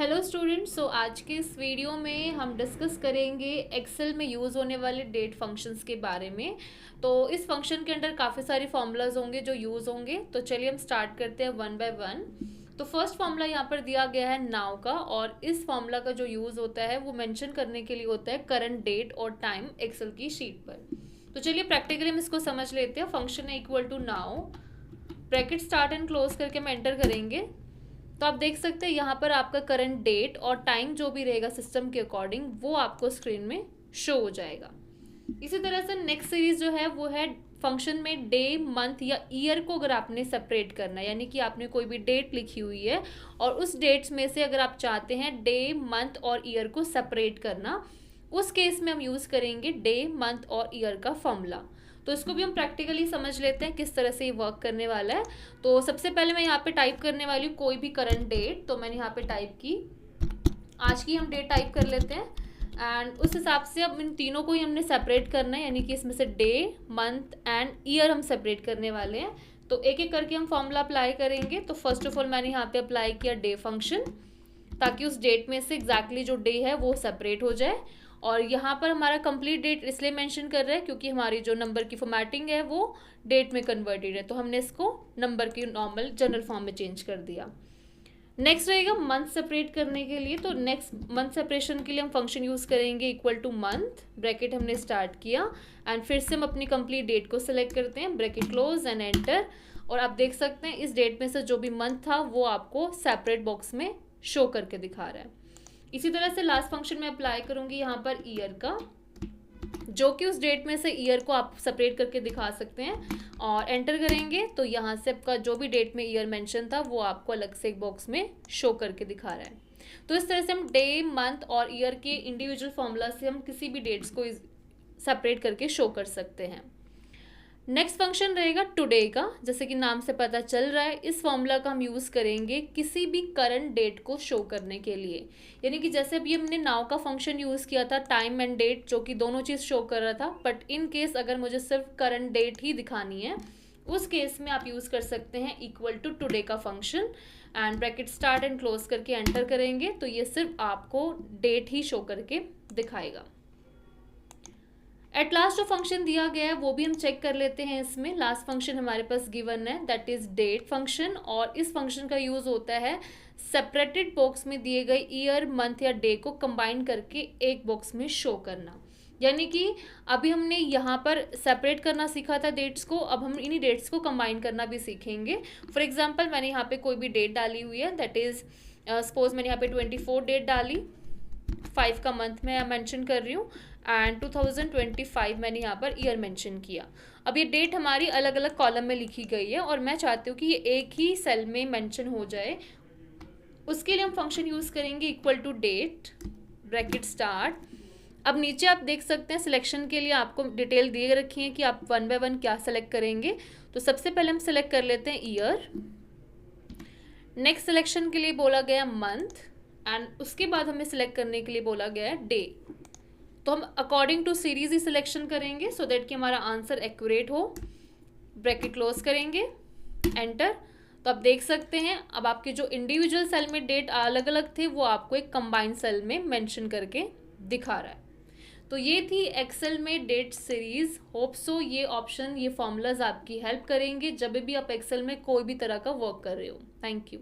Hello students, आज के इस वीडियो में हम डिस्कस करेंगे एक्सेल में यूज़ होने वाले डेट फंक्शंस के बारे में। तो इस फंक्शन के अंदर काफ़ी सारे फॉर्मूलाज होंगे जो यूज़ होंगे। तो चलिए हम स्टार्ट करते हैं वन बाय वन। तो फर्स्ट फॉर्मूला यहाँ पर दिया गया है नाउ का, और इस फॉर्मूला का जो यूज़ होता है वो मेंशन करने के लिए होता है करंट डेट और टाइम एक्सेल की शीट पर। तो चलिए प्रैक्टिकली हम इसको समझ लेते हैं। फंक्शन है equal to now, bracket start and close करके हम एंटर करेंगे। तो आप देख सकते हैं यहाँ पर आपका करंट डेट और टाइम जो भी रहेगा सिस्टम के अकॉर्डिंग वो आपको स्क्रीन में शो हो जाएगा। इसी तरह से नेक्स्ट सीरीज जो है वो है फंक्शन में डे, मंथ या ईयर को अगर आपने सेपरेट करना है, यानी कि आपने कोई भी डेट लिखी हुई है और उस डेट्स में से अगर आप चाहते हैं डे, मंथ और ईयर को सेपरेट करना, उस केस में हम यूज़ करेंगे डे, मंथ और ईयर का फॉर्मूला। तो इसको भी हम प्रैक्टिकली समझ लेते हैं किस तरह से ये वर्क करने वाला है। तो सबसे पहले मैं यहाँ पे टाइप करने वाली हूँ कोई भी करंट डेट। तो मैंने यहाँ पे टाइप की, आज की हम डेट टाइप कर लेते हैं। एंड उस हिसाब से अब इन तीनों को ही हमने सेपरेट करना है, यानी कि इसमें से डे, मंथ एंड ईयर हम सेपरेट करने वाले हैं। तो एक एक करके हम फॉर्मूला अप्लाई करेंगे। तो फर्स्ट ऑफ ऑल मैंने यहाँ पे अप्लाई किया डे फंक्शन, ताकि उस डेट में से एग्जैक्टली जो डे है वो सेपरेट हो जाए। और यहाँ पर हमारा कंप्लीट डेट इसलिए मेंशन कर रहा है क्योंकि हमारी जो नंबर की फॉर्मेटिंग है वो डेट में कन्वर्टेड है, तो हमने इसको नंबर की नॉर्मल जनरल फॉर्म में चेंज कर दिया। नेक्स्ट रहेगा मंथ सेपरेट करने के लिए। तो नेक्स्ट मंथ सेपरेशन के लिए हम फंक्शन यूज़ करेंगे इक्वल टू मंथ, ब्रैकेट हमने स्टार्ट किया एंड फिर से हम अपनी कंप्लीट डेट को सिलेक्ट करते हैं, ब्रैकेट क्लोज एंड एंटर। और आप देख सकते हैं इस डेट में से जो भी मंथ था वो आपको सेपरेट बॉक्स में शो करके दिखा रहा है। इसी तरह से लास्ट फंक्शन में अप्लाई करूंगी यहाँ पर ईयर का, जो कि उस डेट में से ईयर को आप सेपरेट करके दिखा सकते हैं। और एंटर करेंगे तो यहाँ से आपका जो भी डेट में ईयर मेंशन था वो आपको अलग से एक बॉक्स में शो करके दिखा रहा है। तो इस तरह से हम डे, मंथ और ईयर के इंडिविजुअल फॉर्मूला से हम किसी भी डेट्स को सेपरेट करके शो कर सकते हैं। नेक्स्ट फंक्शन रहेगा टुडे का। जैसे कि नाम से पता चल रहा है, इस फॉर्मूला का हम यूज़ करेंगे किसी भी करंट डेट को शो करने के लिए। यानी कि जैसे अभी हमने नाउ का फंक्शन यूज़ किया था टाइम एंड डेट, जो कि दोनों चीज़ शो कर रहा था, बट इन केस अगर मुझे सिर्फ करंट डेट ही दिखानी है, उस केस में आप यूज़ कर सकते हैं इक्वल टू टुडे का function and bracket start and close करके एंटर करेंगे तो ये सिर्फ आपको डेट ही शो करके दिखाएगा। एट लास्ट जो फंक्शन दिया गया है वो भी हम चेक कर लेते हैं। इसमें लास्ट फंक्शन हमारे पास गिवन है, दैट इज डेट फंक्शन, और इस फंक्शन का यूज होता है सेपरेटेड बॉक्स में दिए गए ईयर, मंथ या डे को कंबाइन करके एक बॉक्स में शो करना। यानी कि अभी हमने यहाँ पर सेपरेट करना सीखा था डेट्स को, अब हम इन्हीं डेट्स को कंबाइन करना भी सीखेंगे। फॉर एग्जाम्पल मैंने यहाँ पे कोई भी डेट डाली हुई है, दैट इज सपोज मैंने यहाँ पे 24 डेट डाली, 5 का मंथ मैं मेंशन कर रही हूँ एंड 2025 मैंने यहाँ पर ईयर मेंशन किया। अब ये डेट हमारी अलग अलग कॉलम में लिखी गई है और मैं चाहती हूँ कि ये एक ही सेल में मेंशन हो जाए। उसके लिए हम फंक्शन यूज़ करेंगे equal to date, bracket start. अब नीचे आप देख सकते हैं सिलेक्शन के लिए आपको डिटेल दिए रखी है कि आप वन बाय वन क्या सेलेक्ट करेंगे। तो सबसे पहले हम सेलेक्ट कर लेते हैं ईयर, नेक्स्ट सिलेक्शन के लिए बोला गया मंथ एंड उसके बाद हमें सिलेक्ट करने के लिए बोला गया है डे। तो हम अकॉर्डिंग टू सीरीज ही सिलेक्शन करेंगे सो दैट कि हमारा आंसर एक्यूरेट हो। ब्रैकेट क्लोज करेंगे, एंटर। तो आप देख सकते हैं अब आपके जो इंडिविजुअल सेल में डेट अलग अलग थे वो आपको एक कंबाइंड सेल में मेंशन करके दिखा रहा है। तो ये थी एक्सेल में डेट सीरीज। होप सो ये ऑप्शन, ये फॉर्मूलाज आपकी हेल्प करेंगे जब भी आप एक्सेल में कोई भी तरह का वर्क कर रहे हो। Thank you.